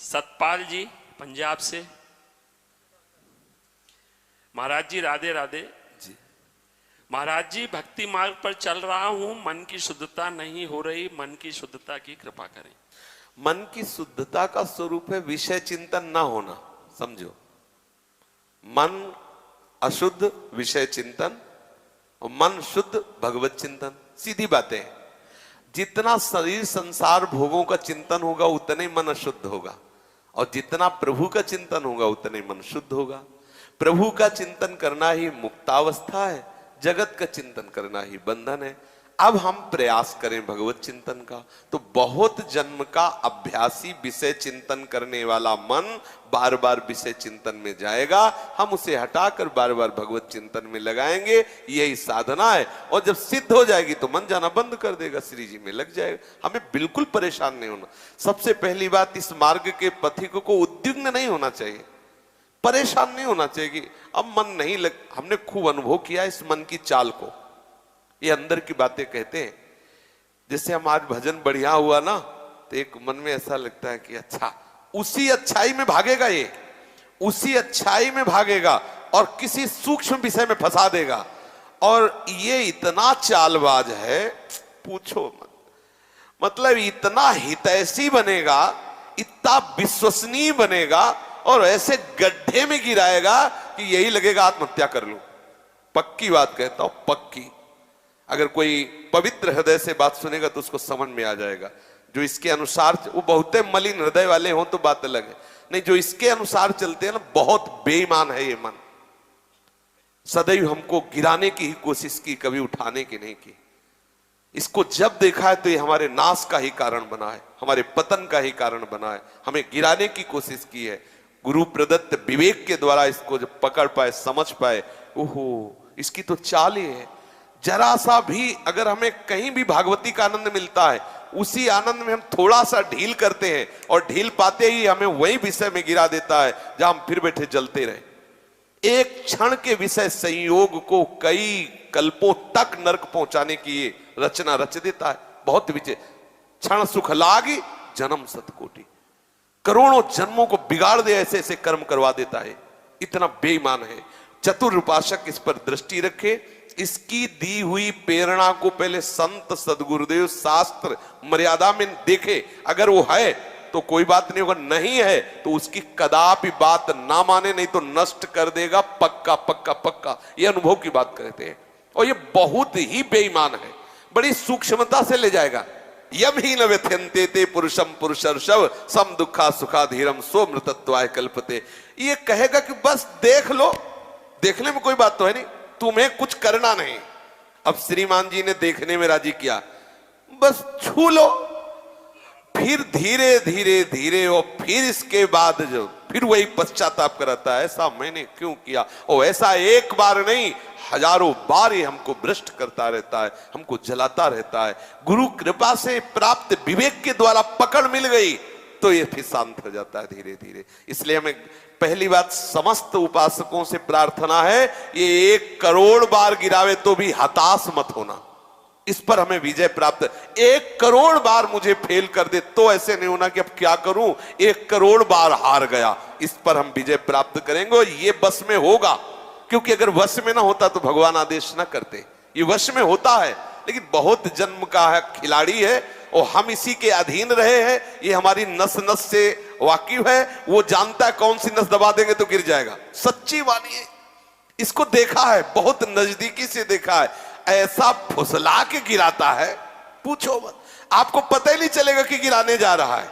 सतपाल जी पंजाब से। महाराज जी राधे राधे जी। महाराज जी, भक्ति मार्ग पर चल रहा हूं, मन की शुद्धता नहीं हो रही, मन की शुद्धता की कृपा करें। मन की शुद्धता का स्वरूप है विषय चिंतन ना होना। समझो, मन अशुद्ध विषय चिंतन और मन शुद्ध भगवत चिंतन, सीधी बातें हैं। जितना शरीर संसार भोगों का चिंतन होगा उतने मन अशुद्ध होगा, और जितना प्रभु का चिंतन होगा उतने मन शुद्ध होगा। प्रभु का चिंतन करना ही मुक्तावस्था है, जगत का चिंतन करना ही बंधन है। अब हम प्रयास करें भगवत चिंतन का, तो बहुत जन्म का अभ्यासी विषय चिंतन करने वाला मन बार बार विषय चिंतन में जाएगा। हम उसे हटाकर बार बार भगवत चिंतन में लगाएंगे, यही साधना है। और जब सिद्ध हो जाएगी तो मन जाना बंद कर देगा, श्री जी में लग जाएगा। हमें बिल्कुल परेशान नहीं होना। सबसे पहली बात, इस मार्ग के पथिक को उद्विग्न नहीं होना चाहिए, परेशान नहीं होना चाहिए कि अब मन नहीं लग। हमने खूब अनुभव किया इस मन की चाल को। ये अंदर की बातें कहते हैं। जैसे हम आज भजन बढ़िया हुआ ना, तो एक मन में ऐसा लगता है कि अच्छा, उसी अच्छाई में भागेगा, ये उसी अच्छाई में भागेगा और किसी सूक्ष्म विषय में फंसा देगा। और ये इतना चालबाज है, पूछो मत। मतलब इतना हितैषी बनेगा, इतना विश्वसनीय बनेगा, और ऐसे गड्ढे में गिराएगा कि यही लगेगा आत्महत्या कर लूं। पक्की बात कहता हूं, पक्की। अगर कोई पवित्र हृदय से बात सुनेगा तो उसको समझ में आ जाएगा। जो इसके अनुसार, वो बहुत मलिन हृदय वाले हों तो बात अलग है, नहीं, जो इसके अनुसार चलते हैं ना, बहुत बेईमान है ये मन। सदैव हमको गिराने की ही कोशिश की, कभी उठाने की नहीं की। इसको जब देखा है तो ये हमारे नाश का ही कारण बना है, हमारे पतन का ही कारण बना है। हमें गिराने की कोशिश की है। गुरु प्रदत्त विवेक के द्वारा इसको जब पकड़ पाए, समझ पाए, ओहो, इसकी तो चाल ही है। जरा सा भी अगर हमें कहीं भी भागवती का आनंद मिलता है, उसी आनंद में हम थोड़ा सा ढील करते हैं, और ढील पाते ही हमें वही विषय में गिरा देता है जहां हम फिर बैठे जलते रहे। एक क्षण के विषय संयोग को कई कल्पों तक नरक पहुंचाने की ये रचना रच देता है। बहुत विजय, क्षण सुख लागी जन्म सतकोटि, करोड़ों जन्मों को बिगाड़ दे, ऐसे ऐसे कर्म करवा देता है। इतना बेईमान है। चतुर उपासक इस पर दृष्टि रखे, इसकी दी हुई प्रेरणा को पहले संत सदगुरुदेव शास्त्र मर्यादा में देखे। अगर वो है तो कोई बात नहीं, होगा नहीं है तो उसकी कदापि बात ना माने, नहीं तो नष्ट कर देगा, पक्का पक्का पक्का। ये अनुभव की बात कहते हैं। और ये बहुत ही बेईमान है, बड़ी सूक्ष्मता से ले जाएगा। यम ही न व्यथ्यन्ते ते पुरुषम पुरुषर्षव सम दुखा सुखा धीरम सो मृतत्वाय कल्पते। ये कहेगा कि बस देख लो, देखने में कोई बात तो है नहीं, तुम्हें कुछ करना नहीं। अब श्रीमान जी ने देखने में राजी किया, बस छू लो, फिर धीरे धीरे धीरे, और फिर इसके बाद जो फिर वही पश्चाताप कराता है, ऐसा मैंने क्यों किया। और ऐसा एक बार नहीं, हजारों बार ये हमको भ्रष्ट करता रहता है, हमको जलाता रहता है। गुरु कृपा से प्राप्त विवेक के द्वारा पकड़ मिल गई तो ये फिर शांत हो जाता है धीरे धीरे। इसलिए हमें पहली बात समस्त उपासकों से प्रार्थना है, ये 1 करोड़ बार गिरावे तो भी हताश मत होना। इस पर हमें विजय प्राप्त। 1 करोड़ बार मुझे फेल कर दे तो ऐसे नहीं होना कि अब क्या करूं, 1 करोड़ बार हार गया। इस पर हम विजय प्राप्त करेंगे, और ये बस में होगा। क्योंकि अगर वश में ना होता तो भगवान आदेश ना करते। ये वश में होता है, लेकिन बहुत जन्म का है, खिलाड़ी है, और हम इसी के अधीन रहे हैं। ये हमारी नस नस से वाकिफ है, वो जानता है कौन सी नस दबा देंगे तो गिर जाएगा। सच्ची मानिए, इसको देखा है, बहुत नजदीकी से देखा है। ऐसा फुसला के गिराता है, पूछो मत, आपको पता ही नहीं चलेगा कि गिराने जा रहा है।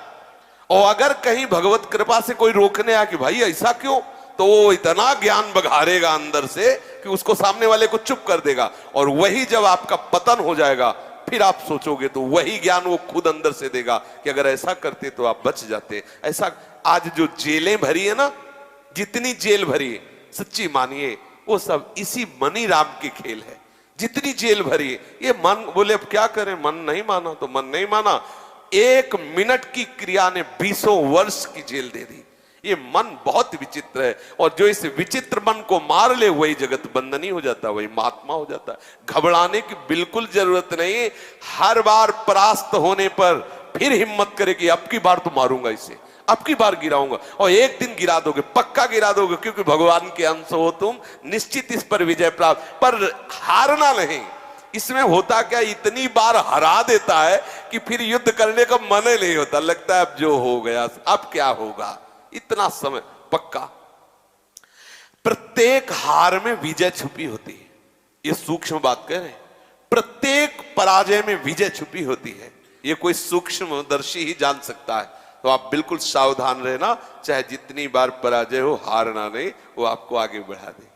और अगर कहीं भगवत कृपा से कोई रोकने आ कि भाई ऐसा क्यों, तो वो इतना ज्ञान बघारेगा अंदर से कि उसको सामने वाले को चुप कर देगा। और वही जब आपका पतन हो जाएगा, फिर आप सोचोगे तो वही ज्ञान वो खुद अंदर से देगा कि अगर ऐसा करते तो आप बच जाते। ऐसा आज जो जेलें भरी है ना, जितनी जेल भरी है, सच्ची मानिए वो सब इसी मनी राम के खेल है। जितनी जेल भरी है, ये मन बोले अब क्या करें, मन नहीं माना तो मन नहीं माना। 1 मिनट की क्रिया ने 20 वर्ष की जेल दे दी। ये मन बहुत विचित्र है, और जो इस विचित्र मन को मार ले वही जगत बंधनी हो जाता है, वही महात्मा हो जाता है। घबराने की बिल्कुल जरूरत नहीं। हर बार परास्त होने पर फिर हिम्मत करे कि अब की बार तो मारूंगा इसे, अब की बार गिराऊंगा। और एक दिन गिरा दोगे, पक्का गिरा दोगे, क्योंकि भगवान के अंश हो तुम, निश्चित इस पर विजय प्राप्त। पर हारना नहीं। इसमें होता क्या, इतनी बार हरा देता है कि फिर युद्ध करने का मन ही नहीं होता, लगता है अब जो हो गया, अब क्या होगा, इतना समय पक्का। प्रत्येक हार में विजय छुपी होती है, ये सूक्ष्म बात कह रहे हैं। प्रत्येक पराजय में विजय छुपी होती है, ये कोई सूक्ष्मदर्शी ही जान सकता है। तो आप बिल्कुल सावधान रहना, चाहे जितनी बार पराजय हो, हारना नहीं, वो आपको आगे बढ़ा दे।